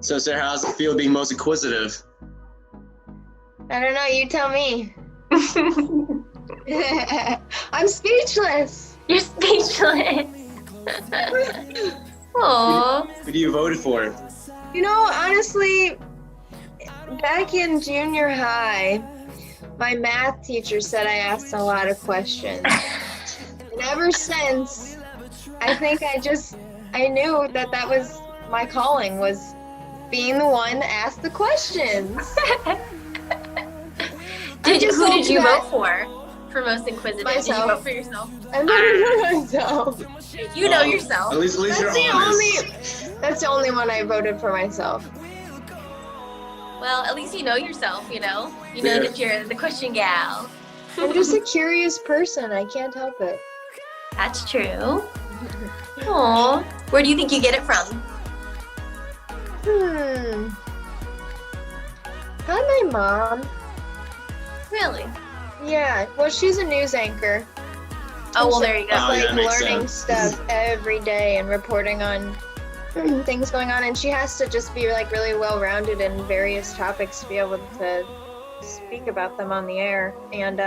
So, Sarah, how does it feel being most inquisitive? I don't know, you tell me. I'm speechless. You're speechless. Aww. Who do you voted for? You know, honestly, back in junior high, my math teacher said I asked a lot of questions. And ever since, I think I knew that was my calling, was being the one to ask the questions. Who did you vote for most inquisitive? Myself. Did you vote for yourself? I voted for myself. You know yourself. At least you're honest. That's the only one I voted for myself. Well, at least you know yourself, you know? You know that you're the question gal. I'm just a curious person. I can't help it. That's true. Aww. Where do you think you get it from? Probably my mom. Really? Yeah. Well, she's a news anchor. Oh, well, there you go. Like makes learning sense. stuff every day and reporting on things going on, and she has to just be like really well-rounded in various topics to be able to speak about them on the air. And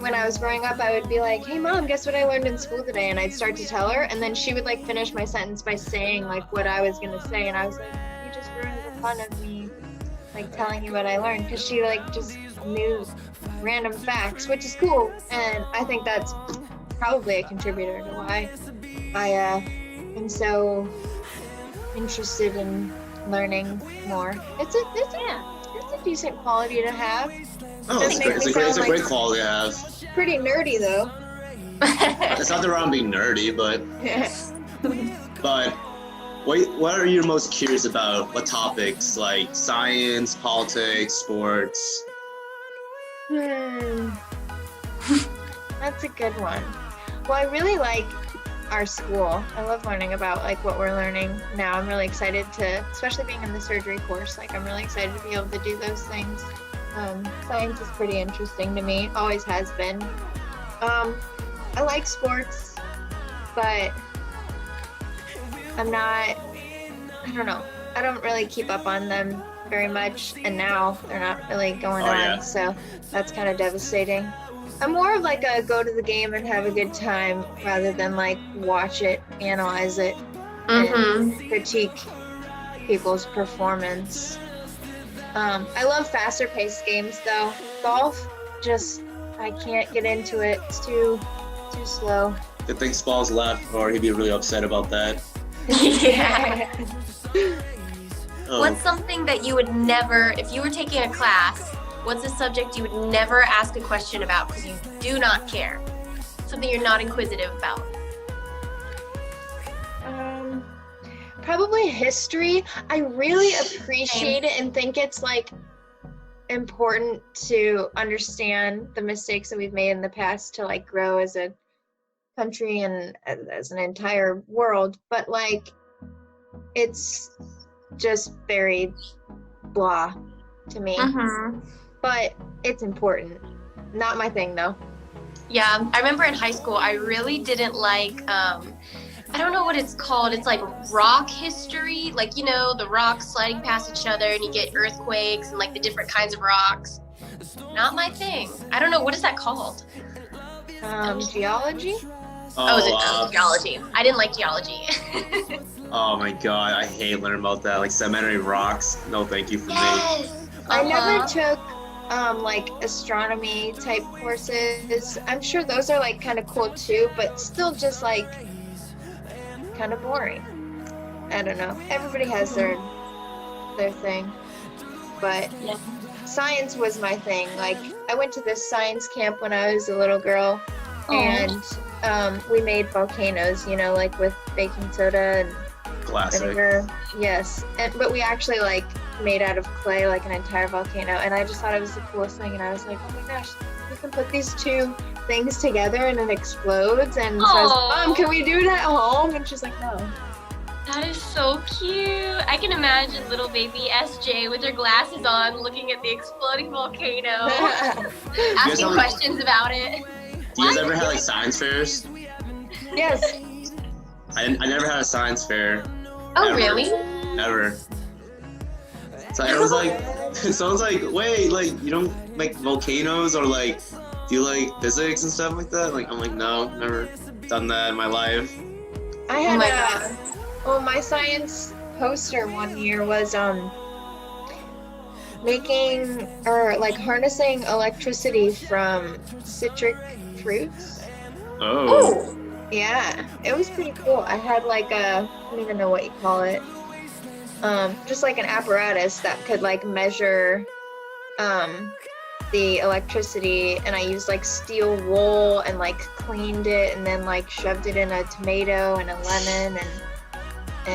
when I was growing up, I would be like, "Hey, Mom, guess what I learned in school today?" And I'd start to tell her, and then she would like finish my sentence by saying like what I was gonna say, and I was like, "You just ruined the fun of me like telling you what I learned," because she like just knew random facts, which is cool, and I think that's probably a contributor to why I am so interested in learning more. It's a decent quality to have. Oh, it's a great quality to have. Pretty nerdy though. It's not that wrong being nerdy, but what are you most curious about? What topics, like science, politics, sports? That's a good one. Well, I really like our school. I love learning about like what we're learning now. I'm really excited to, especially being in the surgery course, like I'm really excited to be able to do those things. Science is pretty interesting to me, always has been. I like sports, but I don't know. I don't really keep up on them very much, and now they're not really going on, yeah. So that's kind of devastating. I'm more of like a go to the game and have a good time rather than like watch it, analyze it, and critique people's performance. I love faster paced games though. Golf, I can't get into it. It's too slow. Good thing Spall's left, or he'd be really upset about that. Yeah. Oh. What's something that you would never, if you were taking a class, what's a subject you would never ask a question about because you do not care? Something you're not inquisitive about. Probably history. I really appreciate it and think it's like important to understand the mistakes that we've made in the past to like grow as a country and as an entire world. But like, it's just very blah to me. But it's important. Not my thing though. Yeah, I remember in high school, I really didn't like, I don't know what it's called. It's like rock history. Like, you know, the rocks sliding past each other and you get earthquakes and like the different kinds of rocks. Not my thing. I don't know. What is that called? Geology? Is it geology? I didn't like geology. Oh my god, I hate learning about that. Like sedimentary rocks. No, thank you for me. I never took like astronomy type courses. I'm sure those are like kind of cool too, but still just like kind of boring. I don't know. Everybody has their thing, but science was my thing. Like I went to this science camp when I was a little girl, and we made volcanoes. You know, like with baking soda and vinegar. Yes, but we actually like made out of clay like an entire volcano, and I just thought it was the coolest thing. And I was like, oh my gosh, we can put these two things together and it explodes. And so I was like, Mom, can we do it at home? And she's like, no. That is so cute. I can imagine little baby SJ with her glasses on looking at the exploding volcano, asking questions about it. Do you guys ever have like science fairs? Yes. I never had a science fair. Oh, Ever. really? Ever. So it was like, someone's like, wait, like you don't like volcanoes or like, do you like physics and stuff like that? Like I'm like, no, never done that in my life. I Oh had my god. well, my science poster one year was making or like harnessing electricity from citric fruits. Oh. Oh. Yeah, it was pretty cool. I had like I don't even know what you call it. Just like an apparatus that could like measure the electricity, and I used like steel wool and like cleaned it and then like shoved it in a tomato and a lemon and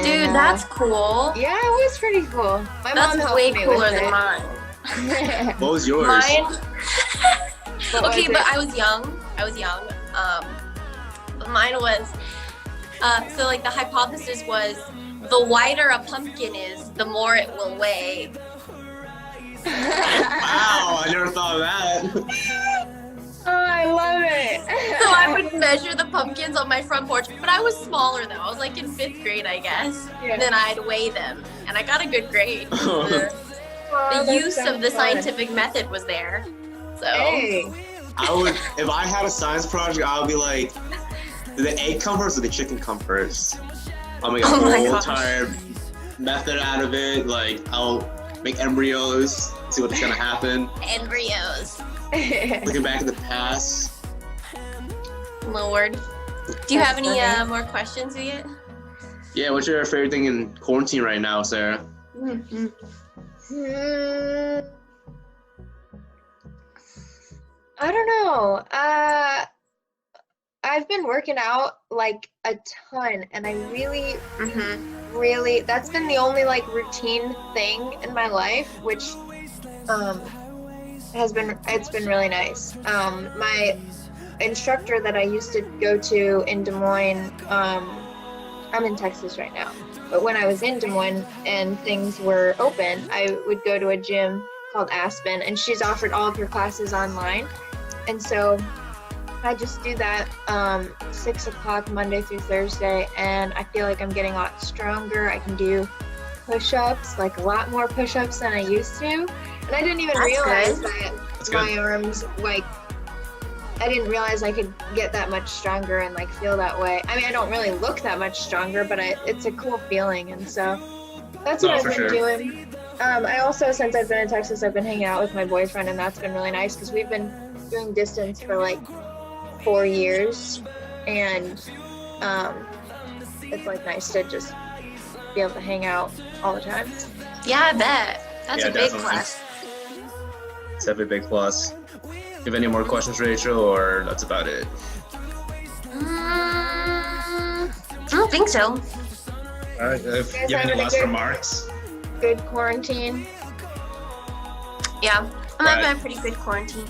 Dude, that's cool. yeah, it was pretty cool. My mom That's helped way me cooler with than it. mine. What was yours? Mine. What Okay, was but it? I was young. Mine was so like the hypothesis was the whiter a pumpkin is, the more it will weigh. Wow, I never thought of that. Oh, I love it. So I would measure the pumpkins on my front porch, but I was smaller though. I was like in 5th grade, I guess. Yeah. Then I'd weigh them, and I got a good grade. The Oh, that use sounds of the fun. scientific method was there. So Hey. I would, if I had a science project, I would be like, did the egg come first or the chicken come first? I'll make a Oh my whole gosh. entire method out of it. Like I'll make embryos, see what's gonna happen. embryos. Looking back in the past. Lord. Do you have any funny. more questions, Viet? Yeah, what's your favorite thing in quarantine right now, Sarah? Hmm. I don't know. I've been working out like a ton, and I really, Mm-hmm. really, that's been the only like routine thing in my life, which it's been really nice. My instructor that I used to go to in Des Moines, I'm in Texas right now, but when I was in Des Moines and things were open, I would go to a gym called Aspen, and she's offered all of her classes online, and so I just do that 6 o'clock Monday through Thursday, and I feel like I'm getting a lot stronger. I can do push-ups, like a lot more push-ups than I used to, and I didn't even That's realize good. that That's my good. arms, like, I didn't realize I could get that much stronger and like feel that way. I mean, I don't really look that much stronger, but it's a cool feeling, and so that's what No, I've for been sure. doing. I also, since I've been in Texas, I've been hanging out with my boyfriend, and that's been really nice because we've been doing distance for like 4 years, and it's like nice to just be able to hang out all the time. Yeah, I bet. That's Yeah, a big definitely. plus. It's a big plus. You have any more questions, Rachel, or that's about it? I don't think so. All right. If guys you have any having a last good- remarks? Good quarantine. Yeah, I'm Right. having a pretty good quarantine.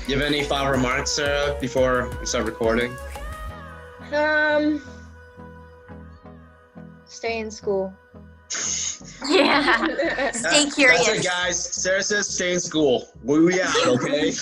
You have any final remarks, Sarah, before we start recording? Stay in school. Yeah. Stay curious. That's it, guys. Sarah says stay in school. We out, okay?